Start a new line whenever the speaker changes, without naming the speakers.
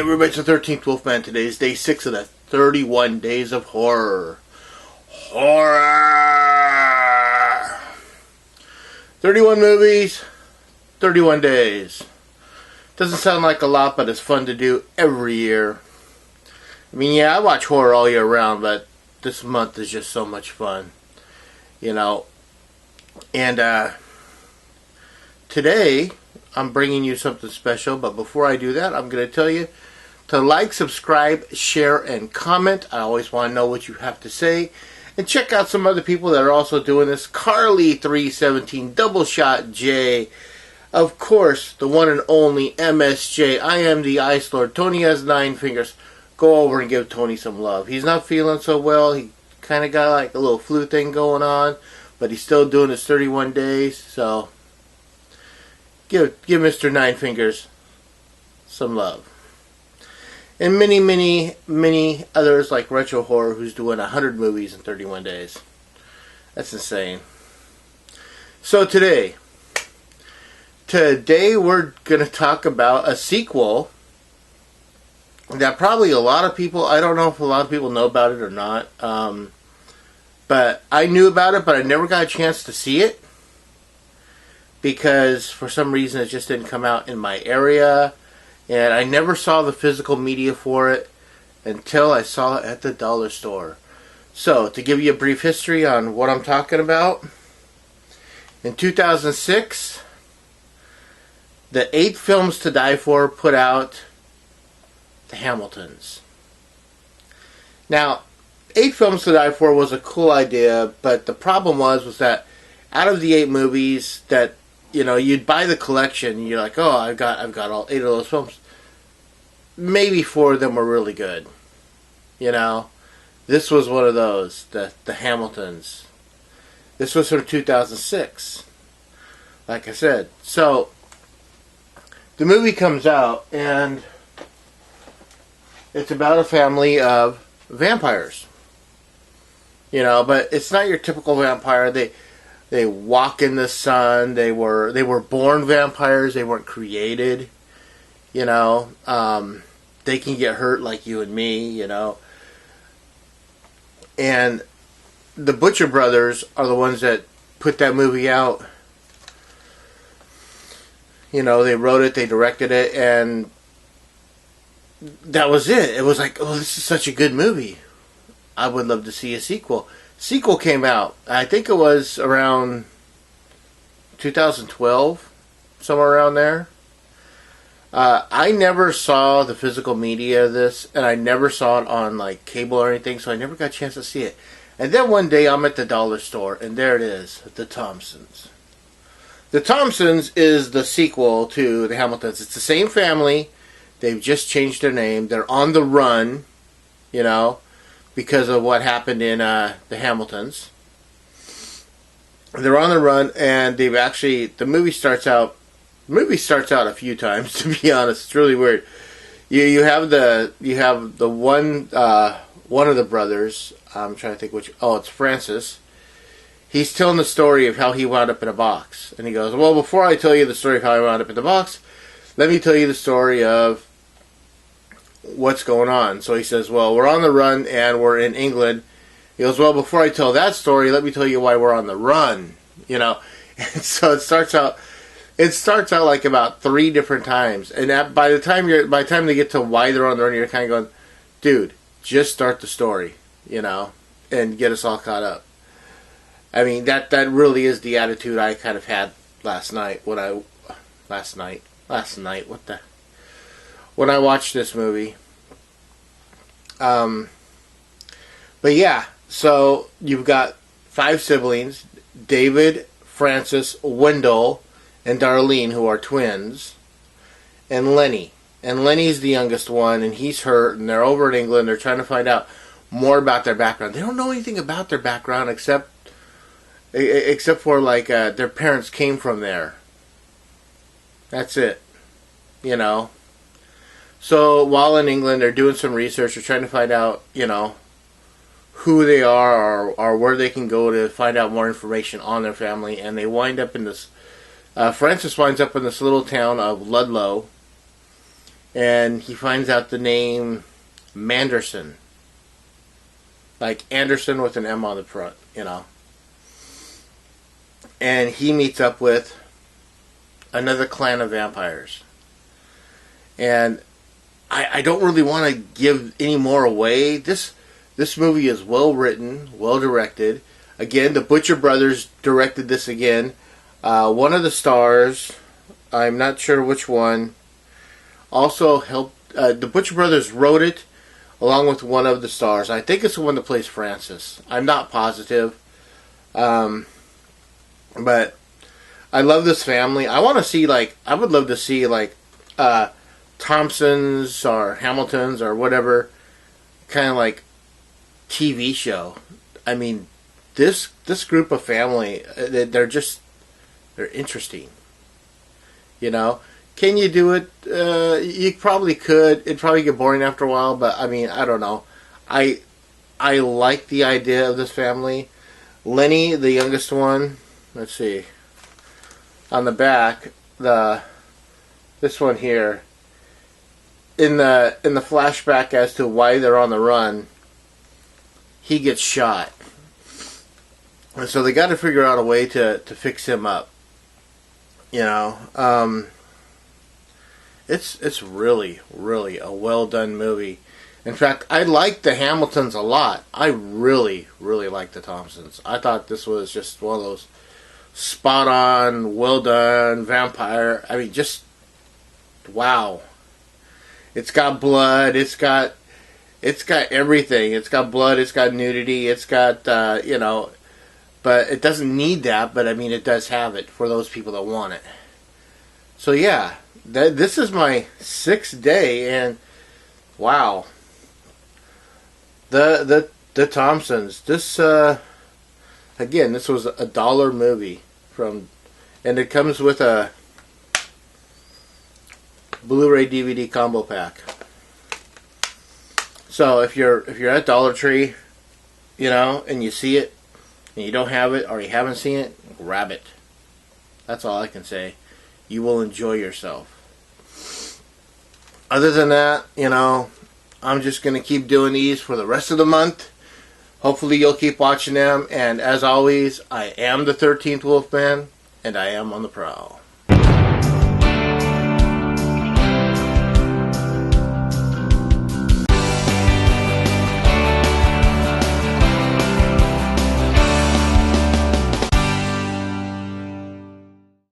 everybody, it's the 13th Wolfman. Today is day 6 of the 31 Days of Horror. Horror! 31 movies, 31 days. Doesn't sound like a lot, but it's fun to do every year. I mean, yeah, I watch horror all year round, but this month is just so much fun. You know. And, today, I'm bringing you something special, but before I do that, I'm going to tell you to like, subscribe, share, and comment. I always want to know what you have to say. And check out some other people that are also doing this. Carly317, Double Shot J, of course, the one and only MSJ. I am the Ice Lord. Tony has 9 fingers. Go over and give Tony some love. He's not feeling so well. He kind of got like a little flu thing going on, but he's still doing his 31 days, so give Mr. 9 Fingers some love. And many, many, many others like Retro Horror, who's doing 100 movies in 31 days. That's insane. So today we're going to talk about a sequel that probably a lot of people, I don't know if a lot of people know about it or not, but I knew about it, but I never got a chance to see it, because for some reason it just didn't come out in my area, and I never saw the physical media for it until I saw it at the dollar store. So, to give you a brief history on what I'm talking about, in 2006, the 8 Films to Die For put out The Hamiltons. Now, 8 Films to Die For was a cool idea, but the problem was that out of the 8 movies that, you know, you'd buy the collection, and you're like, oh, I've got all 8 of those films. Maybe 4 of them were really good. You know? This was one of those, the Hamiltons. This was from 2006. Like I said. So, the movie comes out, and it's about a family of vampires. You know, but it's not your typical vampire. They walk in the sun. They were born vampires. They weren't created. You know, they can get hurt like you and me. You know, and the Butcher Brothers are the ones that put that movie out. You know, they wrote it, they directed it, and that was it. It was like, oh, this is such a good movie. I would love to see a sequel. Sequel came out, I think it was around 2012, somewhere around there. I never saw the physical media of this, and I never saw it on like cable or anything, so I never got a chance to see it. And then one day I'm at the dollar store, and there it is, The Thompsons. The Thompsons is the sequel to The Hamiltons. It's the same family. They've just changed their name. They're on the run, you know, because of what happened in The Hamiltons. They're on the run, and they've actually, the movie starts out a few times, to be honest. It's really weird. You have the one of the brothers, I'm trying to think which, it's Francis. He's telling the story of how he wound up in a box. And he goes, well, before I tell you the story of how I wound up in the box, let me tell you the story of what's going on. So he says, well, we're on the run and we're in England. He goes, well, before I tell that story, let me tell you why we're on the run. You know, and so it starts out like about 3 different times. And by the time they get to why they're on the run, you're kind of going, dude, just start the story, you know, and get us all caught up. I mean, that really is the attitude I kind of had last night when I watched this movie. But yeah, so you've got 5 siblings, David, Francis, Wendell, and Darlene, who are twins, and Lenny. And Lenny's the youngest one, and he's hurt, and they're over in England. They're trying to find out more about their background. They don't know anything about their background except for like their parents came from there. That's it. You know. So while in England, they're doing some research. They're trying to find out, you know, who they are or where they can go to find out more information on their family. And they wind up in this... Francis winds up in this little town of Ludlow. and he finds out the name Manderson. Like Anderson with an M on the front, you know. And he meets up with another clan of vampires. And I don't really want to give any more away. This movie is well written, well directed. Again, the Butcher Brothers directed this again. One of the stars, I'm not sure which one, also helped. The Butcher Brothers wrote it along with one of the stars. I think it's the one that plays Francis. I'm not positive. But I love this family. I want to see, like, I would love to see, like, Thompsons or Hamiltons or whatever kind of like TV show. I mean, this group of family, they're interesting. You know, can you do it? You probably could. It'd probably get boring after a while, but I mean, I don't know. I like the idea of this family. Lenny, the youngest one. Let's see. On the back, this one here. In the flashback as to why they're on the run, he gets shot, and so they got to figure out a way to fix him up. You know, it's really a well done movie. In fact, I like the Hamiltons a lot. I really like the Thompsons. I thought this was just one of those spot on, well done vampire. I mean, just wow. It's got blood. It's got everything. It's got blood. It's got nudity. It's got you know, but it doesn't need that. But I mean, it does have it for those people that want it. So yeah, this is my 6th day, and wow, the Thompsons. This again, this was a $1 movie and it comes with a Blu-ray DVD combo pack. So if you're at Dollar Tree, you know, and you see it and you don't have it or you haven't seen it, grab it. That's all I can say. You will enjoy yourself. Other than that, you know, I'm just going to keep doing these for the rest of the month. Hopefully you'll keep watching them, and as always, I am the 13th Wolfman, and I am on the prowl.